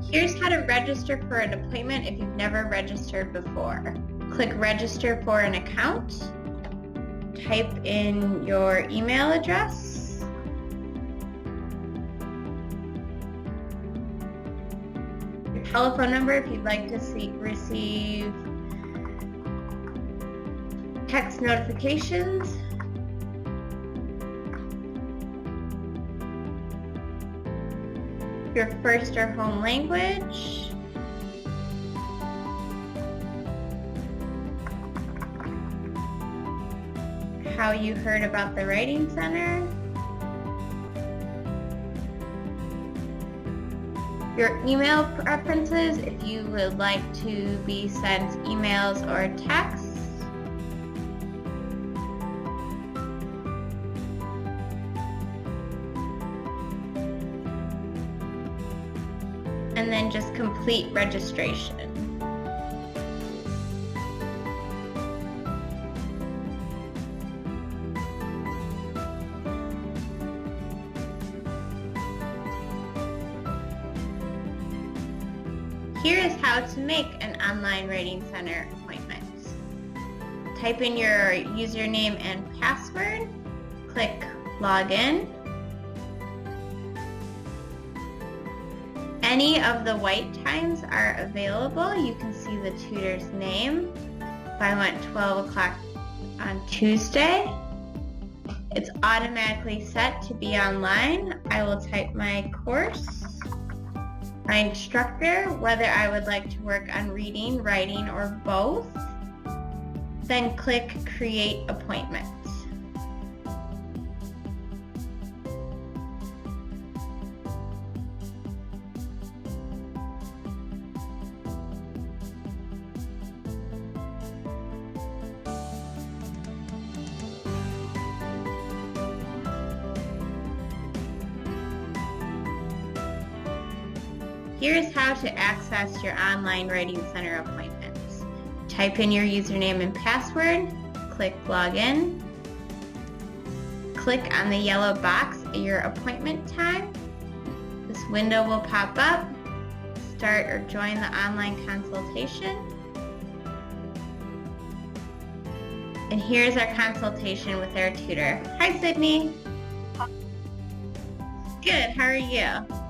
Here's how to register for an appointment if you've never registered before. Click register for an account. Type in your email address. Your telephone number if you'd like to receive text notifications. Your first or home language. How you heard about the Writing Center. Your email preferences, if you would like to be sent emails or texts. And then just complete registration. Here is how to make an online Writing Center appointment. Type in your username and password, click Login. Any of the white times are available. You can see the tutor's name. If I went 12 o'clock on Tuesday, it's automatically set to be online. I will type my course, my instructor, whether I would like to work on reading, writing, or both. Then click Create Appointment. Here's how to access your online Writing Center appointments. Type in your username and password, click Login, click on the yellow box at your appointment time. This window will pop up. Start or join the online consultation. And here's our consultation with our tutor. Hi, Sydney. Good, how are you?